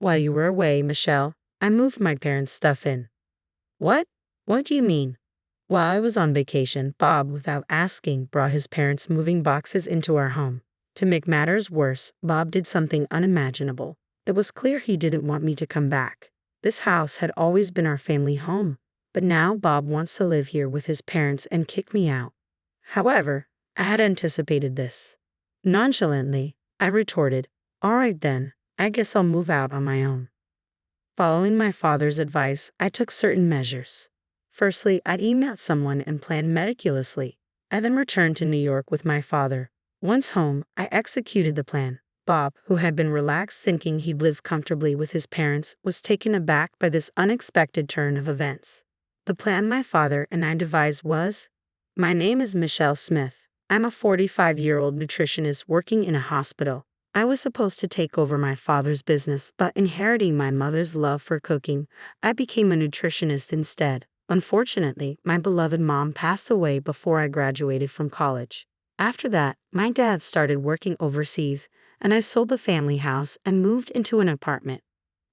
While you were away, Michelle, I moved my parents' stuff in. What? What do you mean? While I was on vacation, Bob, without asking, brought his parents' moving boxes into our home. To make matters worse, Bob did something unimaginable. It was clear he didn't want me to come back. This house had always been our family home, but now Bob wants to live here with his parents and kick me out. However, I had anticipated this. Nonchalantly, I retorted, "All right then, I guess I'll move out on my own." Following my father's advice, I took certain measures. Firstly, I emailed someone and planned meticulously. I then returned to New York with my father. Once home, I executed the plan. Bob, who had been relaxed thinking he'd live comfortably with his parents, was taken aback by this unexpected turn of events. The plan my father and I devised was: my name is Michelle Smith. I'm a 45-year-old nutritionist working in a hospital. I was supposed to take over my father's business, but inheriting my mother's love for cooking, I became a nutritionist instead. Unfortunately, my beloved mom passed away before I graduated from college. After that, my dad started working overseas, and I sold the family house and moved into an apartment.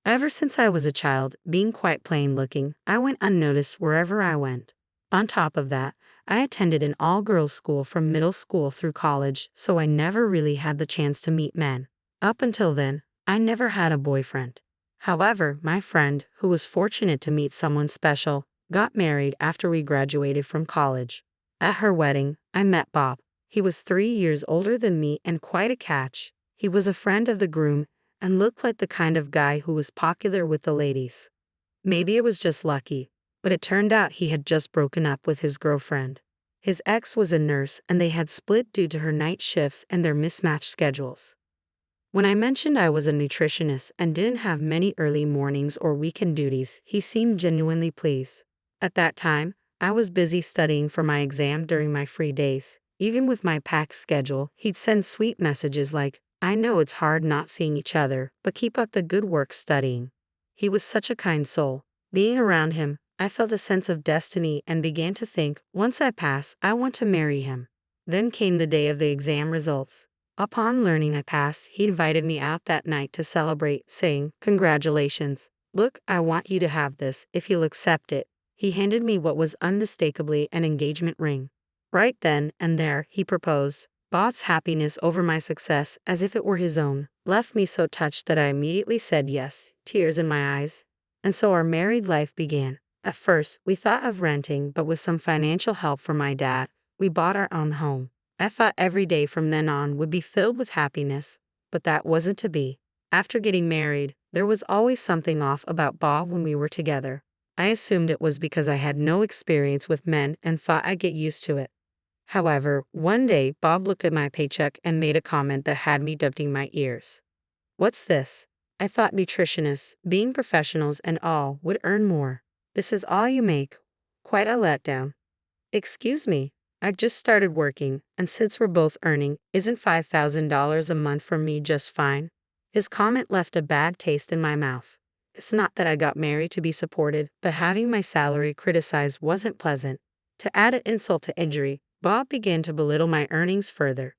Ever since I was a child, being quite plain looking, I went unnoticed wherever I went. On top of that, I attended an all-girls school from middle school through college, so I never really had the chance to meet men. Up until then, I never had a boyfriend. However, my friend, who was fortunate to meet someone special, got married after we graduated from college. At her wedding, I met Bob. He was 3 years older than me and quite a catch. He was a friend of the groom and looked like the kind of guy who was popular with the ladies. Maybe it was just lucky, but it turned out he had just broken up with his girlfriend. His ex was a nurse and they had split due to her night shifts and their mismatched schedules. When I mentioned I was a nutritionist and didn't have many early mornings or weekend duties, he seemed genuinely pleased. At that time, I was busy studying for my exam during my free days. Even with my packed schedule, he'd send sweet messages like, "I know it's hard not seeing each other, but keep up the good work studying." He was such a kind soul. Being around him, I felt a sense of destiny and began to think, once I pass, I want to marry him. Then came the day of the exam results. Upon learning I passed, he invited me out that night to celebrate, saying, "Congratulations. Look, I want you to have this, if you'll accept it." He handed me what was unmistakably an engagement ring. Right then and there, he proposed. Bob's happiness over my success, as if it were his own, left me so touched that I immediately said yes, tears in my eyes. And so our married life began. At first, we thought of renting, but with some financial help from my dad, we bought our own home. I thought every day from then on would be filled with happiness, but that wasn't to be. After getting married, there was always something off about Bob when we were together. I assumed it was because I had no experience with men and thought I'd get used to it. However, one day, Bob looked at my paycheck and made a comment that had me ducking my ears. "What's this? I thought nutritionists, being professionals and all, would earn more. This is all you make. Quite a letdown." "Excuse me, I've just started working, and since we're both earning, isn't $5,000 a month for me just fine?" His comment left a bad taste in my mouth. It's not that I got married to be supported, but having my salary criticized wasn't pleasant. To add an insult to injury, Bob began to belittle my earnings further.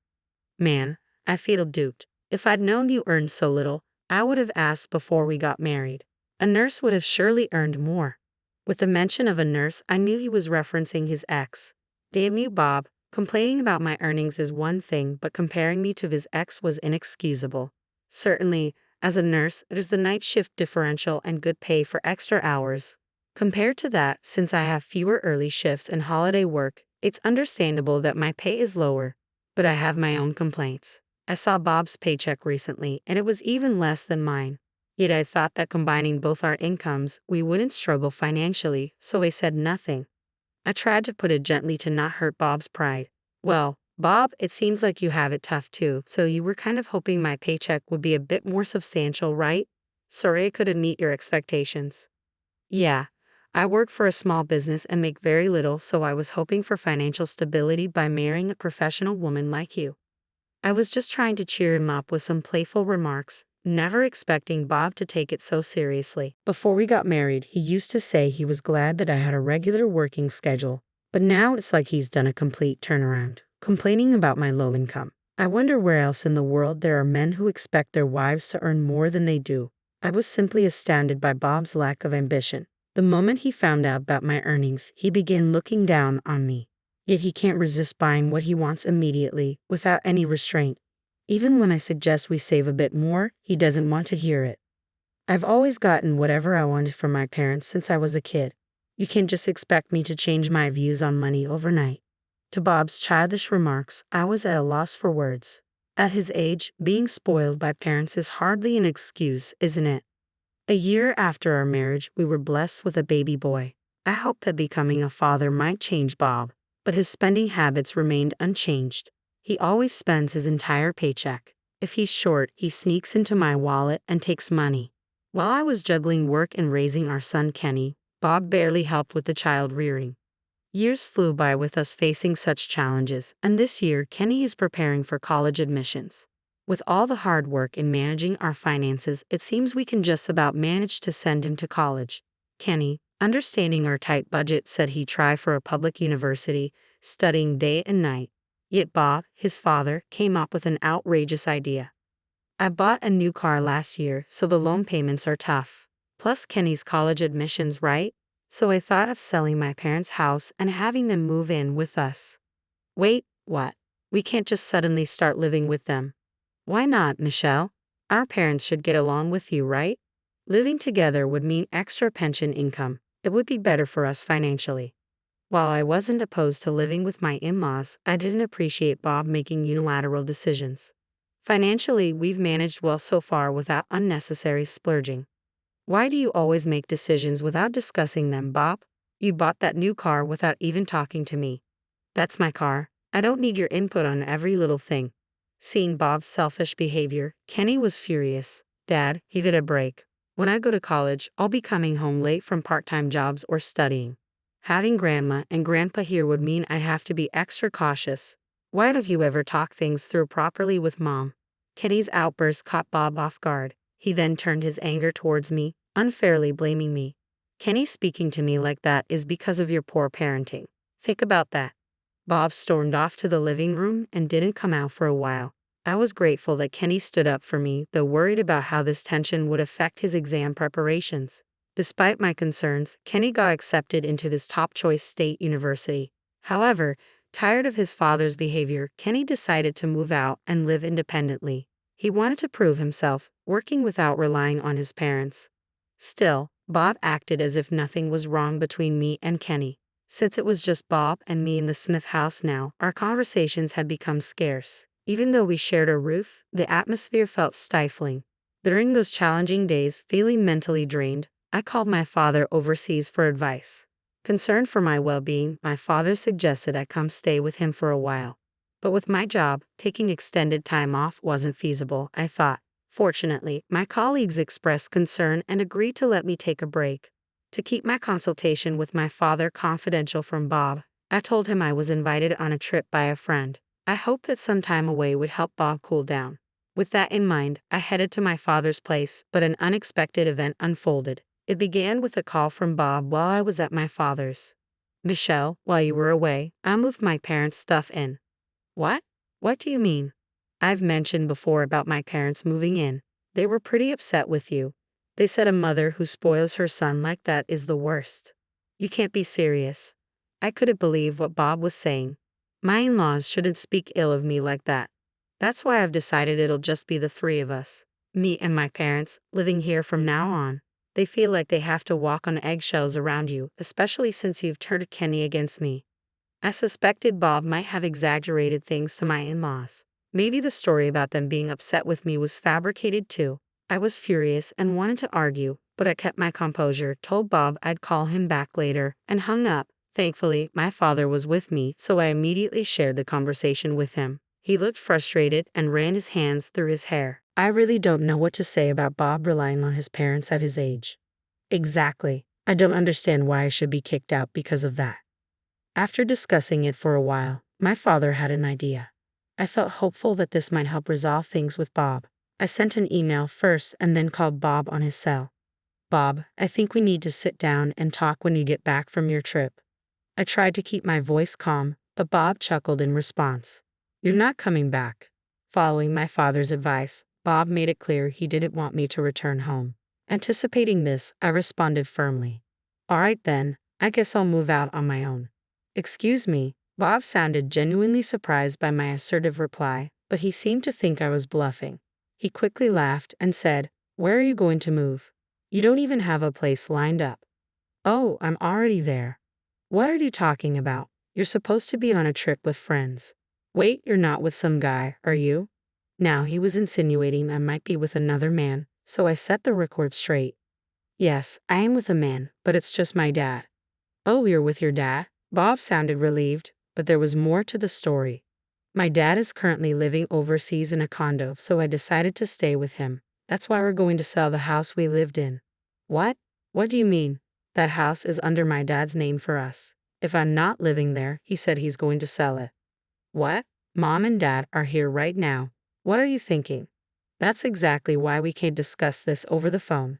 "Man, I feel duped. If I'd known you earned so little, I would have asked before we got married. A nurse would have surely earned more." With the mention of a nurse, I knew he was referencing his ex. Damn you, Bob. Complaining about my earnings is one thing, but comparing me to his ex was inexcusable. Certainly, as a nurse, there's the night shift differential and good pay for extra hours. Compared to that, since I have fewer early shifts and holiday work, it's understandable that my pay is lower. But I have my own complaints. I saw Bob's paycheck recently, and it was even less than mine. Yet I thought that combining both our incomes, we wouldn't struggle financially, so I said nothing. I tried to put it gently to not hurt Bob's pride. "Well, Bob, it seems like you have it tough too, so you were kind of hoping my paycheck would be a bit more substantial, right? Sorry I couldn't meet your expectations." "Yeah, I work for a small business and make very little, so I was hoping for financial stability by marrying a professional woman like you." I was just trying to cheer him up with some playful remarks, never expecting Bob to take it so seriously. Before we got married, he used to say he was glad that I had a regular working schedule, but now it's like he's done a complete turnaround, complaining about my low income. I wonder where else in the world there are men who expect their wives to earn more than they do. I was simply astounded by Bob's lack of ambition. The moment he found out about my earnings, he began looking down on me. Yet he can't resist buying what he wants immediately, without any restraint. Even when I suggest we save a bit more, he doesn't want to hear it. I've always gotten whatever I wanted from my parents since I was a kid. You can't just expect me to change my views on money overnight. To Bob's childish remarks, I was at a loss for words. At his age, being spoiled by parents is hardly an excuse, isn't it? A year after our marriage, we were blessed with a baby boy. I hoped that becoming a father might change Bob, but his spending habits remained unchanged. He always spends his entire paycheck. If he's short, he sneaks into my wallet and takes money. While I was juggling work and raising our son Kenny, Bob barely helped with the child rearing. Years flew by with us facing such challenges, and this year Kenny is preparing for college admissions. With all the hard work in managing our finances, it seems we can just about manage to send him to college. Kenny, understanding our tight budget, said he'd try for a public university, studying day and night. Yet Bob, his father, came up with an outrageous idea. I bought a new car last year, so the loan payments are tough. Plus Kenny's college admissions, right? So I thought of selling my parents' house and having them move in with us. Wait, what? We can't just suddenly start living with them. Why not, Michelle? Our parents should get along with you, right? Living together would mean extra pension income. It would be better for us financially. While I wasn't opposed to living with my in-laws, I didn't appreciate Bob making unilateral decisions. Financially, we've managed well so far without unnecessary splurging. Why do you always make decisions without discussing them, Bob? You bought that new car without even talking to me. That's my car. I don't need your input on every little thing. Seeing Bob's selfish behavior, Kenny was furious. Dad, give it a break. When I go to college, I'll be coming home late from part-time jobs or studying. Having Grandma and Grandpa here would mean I have to be extra cautious. Why don't you ever talk things through properly with Mom? Kenny's outburst caught Bob off guard. He then turned his anger towards me, unfairly blaming me. Kenny speaking to me like that is because of your poor parenting. Think about that. Bob stormed off to the living room and didn't come out for a while. I was grateful that Kenny stood up for me, though worried about how this tension would affect his exam preparations. Despite my concerns, Kenny got accepted into this top-choice state university. However, tired of his father's behavior, Kenny decided to move out and live independently. He wanted to prove himself, working without relying on his parents. Still, Bob acted as if nothing was wrong between me and Kenny. Since it was just Bob and me in the Smith house now, our conversations had become scarce. Even though we shared a roof, the atmosphere felt stifling. During those challenging days, feeling mentally drained, I called my father overseas for advice. Concerned for my well-being, my father suggested I come stay with him for a while. But with my job, taking extended time off wasn't feasible, I thought. Fortunately, my colleagues expressed concern and agreed to let me take a break. To keep my consultation with my father confidential from Bob, I told him I was invited on a trip by a friend. I hoped that some time away would help Bob cool down. With that in mind, I headed to my father's place, but an unexpected event unfolded. It began with a call from Bob while I was at my father's. Michelle, while you were away, I moved my parents' stuff in. What? What do you mean? I've mentioned before about my parents moving in. They were pretty upset with you. They said a mother who spoils her son like that is the worst. You can't be serious. I couldn't believe what Bob was saying. My in-laws shouldn't speak ill of me like that. That's why I've decided it'll just be the three of us, me and my parents, living here from now on. They feel like they have to walk on eggshells around you, especially since you've turned Kenny against me. I suspected Bob might have exaggerated things to my in-laws. Maybe the story about them being upset with me was fabricated too. I was furious and wanted to argue, but I kept my composure, told Bob I'd call him back later, and hung up. Thankfully, my father was with me, so I immediately shared the conversation with him. He looked frustrated and ran his hands through his hair. I really don't know what to say about Bob relying on his parents at his age. Exactly. I don't understand why I should be kicked out because of that. After discussing it for a while, my father had an idea. I felt hopeful that this might help resolve things with Bob. I sent an email first and then called Bob on his cell. Bob, I think we need to sit down and talk when you get back from your trip. I tried to keep my voice calm, but Bob chuckled in response. You're not coming back. Following my father's advice, Bob made it clear he didn't want me to return home. Anticipating this, I responded firmly. All right then, I guess I'll move out on my own. Excuse me, Bob sounded genuinely surprised by my assertive reply, but he seemed to think I was bluffing. He quickly laughed and said, Where are you going to move? You don't even have a place lined up. Oh, I'm already there. What are you talking about? You're supposed to be on a trip with friends. Wait, you're not with some guy, are you? Now he was insinuating I might be with another man, so I set the record straight. Yes, I am with a man, but it's just my dad. Oh, you're with your dad? Bob sounded relieved, but there was more to the story. My dad is currently living overseas in a condo, so I decided to stay with him. That's why we're going to sell the house we lived in. What? What do you mean? That house is under my dad's name for us. If I'm not living there, he said he's going to sell it. What? Mom and Dad are here right now. What are you thinking? That's exactly why we can't discuss this over the phone.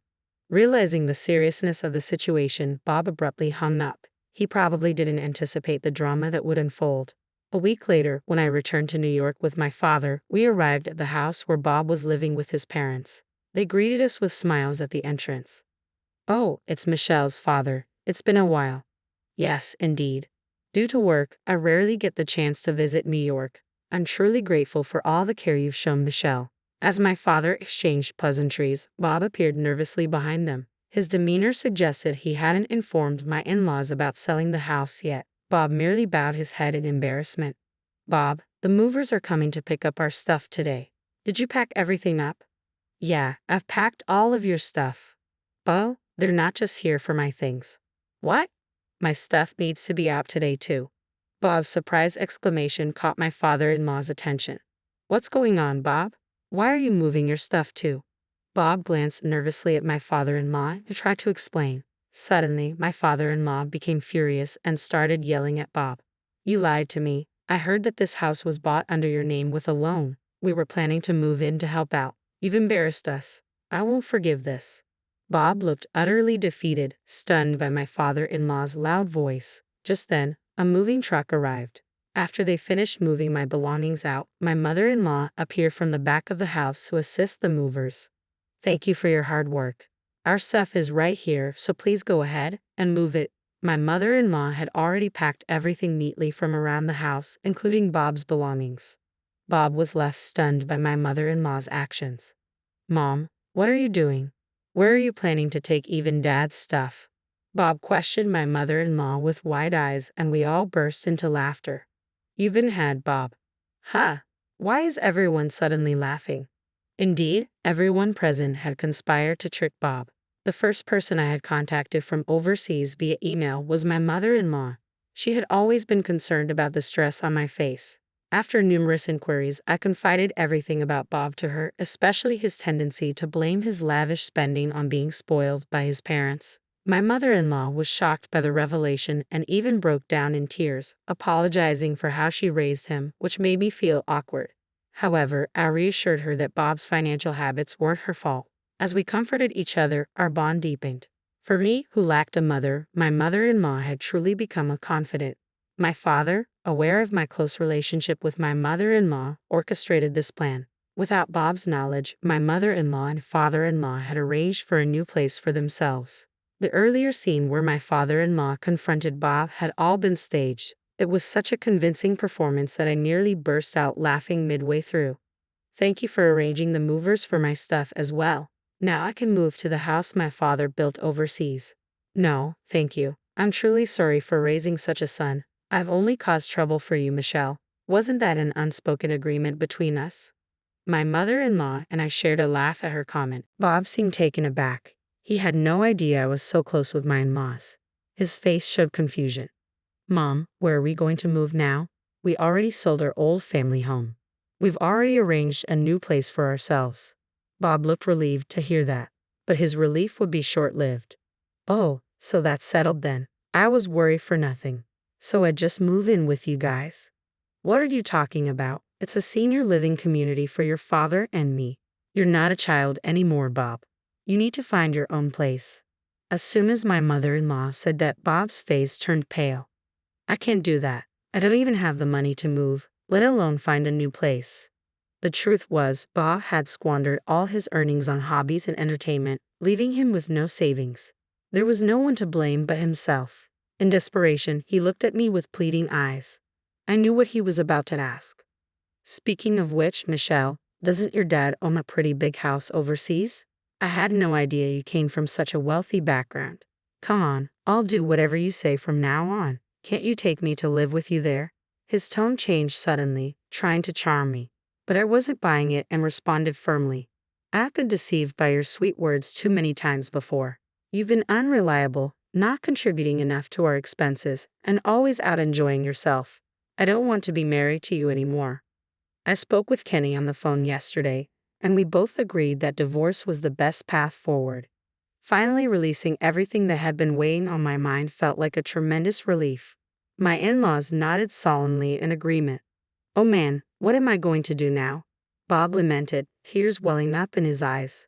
Realizing the seriousness of the situation, Bob abruptly hung up. He probably didn't anticipate the drama that would unfold. A week later, when I returned to New York with my father, we arrived at the house where Bob was living with his parents. They greeted us with smiles at the entrance. Oh, it's Michelle's father. It's been a while. Yes, indeed. Due to work, I rarely get the chance to visit New York. I'm truly grateful for all the care you've shown Michelle. As my father exchanged pleasantries, Bob appeared nervously behind them. His demeanor suggested he hadn't informed my in-laws about selling the house yet. Bob merely bowed his head in embarrassment. Bob, the movers are coming to pick up our stuff today. Did you pack everything up? Yeah, I've packed all of your stuff. Bo, they're not just here for my things. What? My stuff needs to be out today too. Bob's surprised exclamation caught my father-in-law's attention. What's going on, Bob? Why are you moving your stuff too? Bob glanced nervously at my father-in-law and tried to explain. Suddenly, my father-in-law became furious and started yelling at Bob. You lied to me. I heard that this house was bought under your name with a loan. We were planning to move in to help out. You've embarrassed us. I won't forgive this. Bob looked utterly defeated, stunned by my father-in-law's loud voice. Just then, a moving truck arrived. After they finished moving my belongings out, my mother-in-law appeared from the back of the house to assist the movers. Thank you for your hard work. Our stuff is right here, so please go ahead and move it. My mother-in-law had already packed everything neatly from around the house, including Bob's belongings. Bob was left stunned by my mother-in-law's actions. Mom, what are you doing? Where are you planning to take even Dad's stuff? Bob questioned my mother-in-law with wide eyes, and we all burst into laughter. You've been had, Bob. Huh? Why is everyone suddenly laughing? Indeed, everyone present had conspired to trick Bob. The first person I had contacted from overseas via email was my mother-in-law. She had always been concerned about the stress on my face. After numerous inquiries, I confided everything about Bob to her, especially his tendency to blame his lavish spending on being spoiled by his parents. My mother-in-law was shocked by the revelation and even broke down in tears, apologizing for how she raised him, which made me feel awkward. However, I reassured her that Bob's financial habits weren't her fault. As we comforted each other, our bond deepened. For me, who lacked a mother, my mother-in-law had truly become a confidant. My father, aware of my close relationship with my mother-in-law, orchestrated this plan. Without Bob's knowledge, my mother-in-law and father-in-law had arranged for a new place for themselves. The earlier scene where my father-in-law confronted Bob had all been staged. It was such a convincing performance that I nearly burst out laughing midway through. Thank you for arranging the movers for my stuff as well. Now I can move to the house my father built overseas. No, thank you. I'm truly sorry for raising such a son. I've only caused trouble for you, Michelle. Wasn't that an unspoken agreement between us? My mother-in-law and I shared a laugh at her comment. Bob seemed taken aback. He had no idea I was so close with my in-laws. His face showed confusion. Mom, where are we going to move now? We already sold our old family home. We've already arranged a new place for ourselves. Bob looked relieved to hear that, but his relief would be short-lived. Oh, so that's settled then. I was worried for nothing. So I'd just move in with you guys? What are you talking about? It's a senior living community for your father and me. You're not a child anymore, Bob. You need to find your own place. As soon as my mother-in-law said that, Bob's face turned pale. I can't do that. I don't even have the money to move, let alone find a new place. The truth was, Bob had squandered all his earnings on hobbies and entertainment. leaving him with no savings. There was no one to blame but himself. In desperation, he looked at me with pleading eyes. I knew what he was about to ask. Speaking of which, Michelle, doesn't your dad own a pretty big house overseas? I had no idea you came from such a wealthy background. Come on, I'll do whatever you say from now on. Can't you take me to live with you there? His tone changed suddenly, trying to charm me. But I wasn't buying it and responded firmly. I've been deceived by your sweet words too many times before. You've been unreliable, not contributing enough to our expenses, and always out enjoying yourself. I don't want to be married to you anymore. I spoke with Kenny on the phone yesterday, and we both agreed that divorce was the best path forward. Finally releasing everything that had been weighing on my mind felt like a tremendous relief. My in-laws nodded solemnly in agreement. Oh man, what am I going to do now? Bob lamented, tears welling up in his eyes.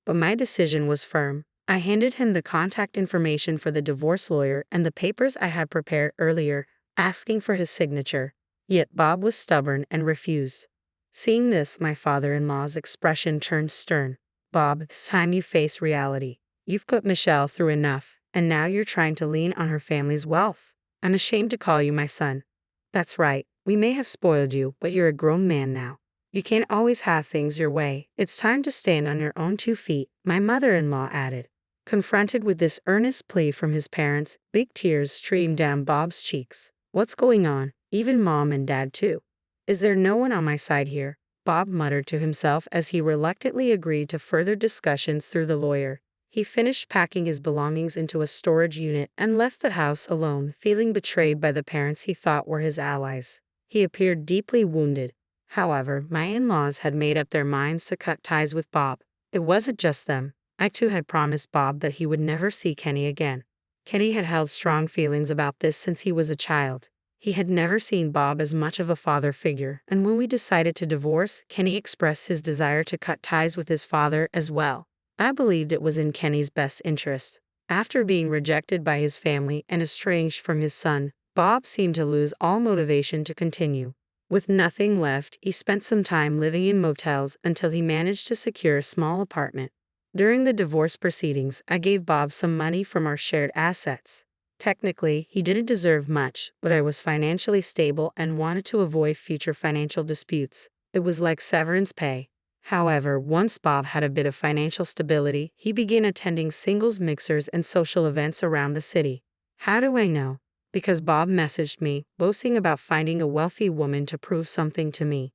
But my decision was firm. I handed him the contact information for the divorce lawyer and the papers I had prepared earlier, asking for his signature. Yet Bob was stubborn and refused. Seeing this, my father-in-law's expression turned stern. Bob, it's time you face reality. You've put Michelle through enough, and now you're trying to lean on her family's wealth. I'm ashamed to call you my son. That's right, we may have spoiled you, but you're a grown man now. You can't always have things your way. It's time to stand on your own 2 feet, my mother-in-law added. Confronted with this earnest plea from his parents, big tears streamed down Bob's cheeks. What's going on? Even mom and dad too. Is there no one on my side here? Bob muttered to himself as he reluctantly agreed to further discussions through the lawyer. He finished packing his belongings into a storage unit and left the house alone, feeling betrayed by the parents he thought were his allies. He appeared deeply wounded. However, my in-laws had made up their minds to cut ties with Bob. It wasn't just them. I too had promised Bob that he would never see Kenny again. Kenny had held strong feelings about this since he was a child. He had never seen Bob as much of a father figure, and when we decided to divorce, Kenny expressed his desire to cut ties with his father as well. I believed it was in Kenny's best interest. After being rejected by his family and estranged from his son, Bob seemed to lose all motivation to continue. With nothing left, he spent some time living in motels until he managed to secure a small apartment. During the divorce proceedings, I gave Bob some money from our shared assets. Technically, he didn't deserve much, but I was financially stable and wanted to avoid future financial disputes. It was like severance pay. However, once Bob had a bit of financial stability, he began attending singles mixers and social events around the city. How do I know? Because Bob messaged me, boasting about finding a wealthy woman to prove something to me.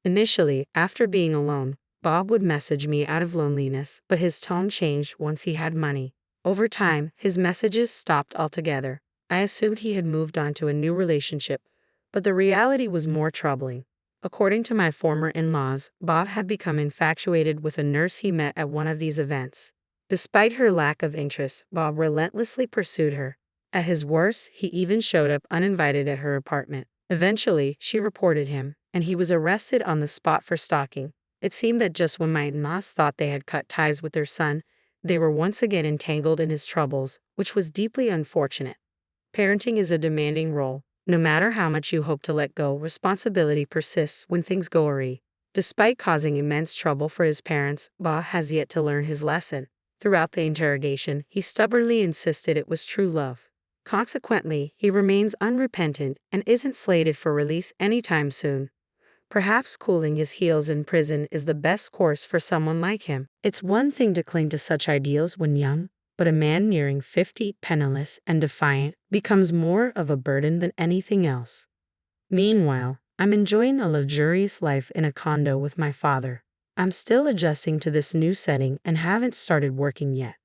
Initially, after being alone, Bob would message me out of loneliness, but his tone changed once he had money. Over time, his messages stopped altogether. I assumed he had moved on to a new relationship, but the reality was more troubling. According to my former in-laws, Bob had become infatuated with a nurse he met at one of these events. Despite her lack of interest, Bob relentlessly pursued her. At his worst, he even showed up uninvited at her apartment. Eventually, she reported him, and he was arrested on the spot for stalking. It seemed that just when my in-laws thought they had cut ties with their son, they were once again entangled in his troubles, which was deeply unfortunate. Parenting is a demanding role. No matter how much you hope to let go, responsibility persists when things go awry. Despite causing immense trouble for his parents, Bob has yet to learn his lesson. Throughout the interrogation, he stubbornly insisted it was true love. Consequently, he remains unrepentant and isn't slated for release anytime soon. Perhaps cooling his heels in prison is the best course for someone like him. It's one thing to cling to such ideals when young, but a man nearing 50, penniless and defiant, becomes more of a burden than anything else. Meanwhile, I'm enjoying a luxurious life in a condo with my father. I'm still adjusting to this new setting and haven't started working yet.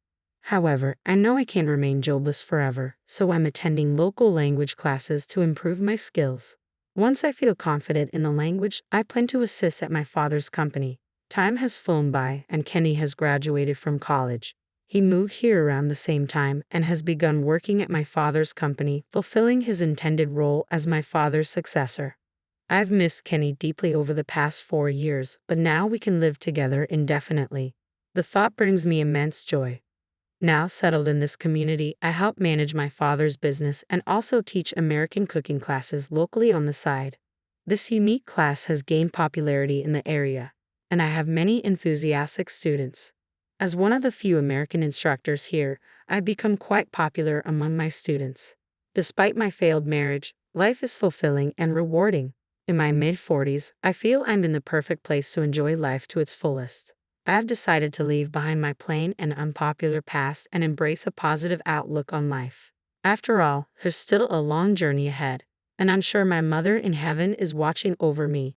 However, I know I can't remain jobless forever, so I'm attending local language classes to improve my skills. Once I feel confident in the language, I plan to assist at my father's company. Time has flown by, and Kenny has graduated from college. He moved here around the same time and has begun working at my father's company, fulfilling his intended role as my father's successor. I've missed Kenny deeply over the past 4 years, but now we can live together indefinitely. The thought brings me immense joy. Now settled in this community, I help manage my father's business and also teach American cooking classes locally on the side. This unique class has gained popularity in the area, and I have many enthusiastic students. As one of the few American instructors here, I've become quite popular among my students. Despite my failed marriage, life is fulfilling and rewarding. In my mid-40s, I feel I'm in the perfect place to enjoy life to its fullest. I have decided to leave behind my plain and unpopular past and embrace a positive outlook on life. After all, there's still a long journey ahead, and I'm sure my mother in heaven is watching over me,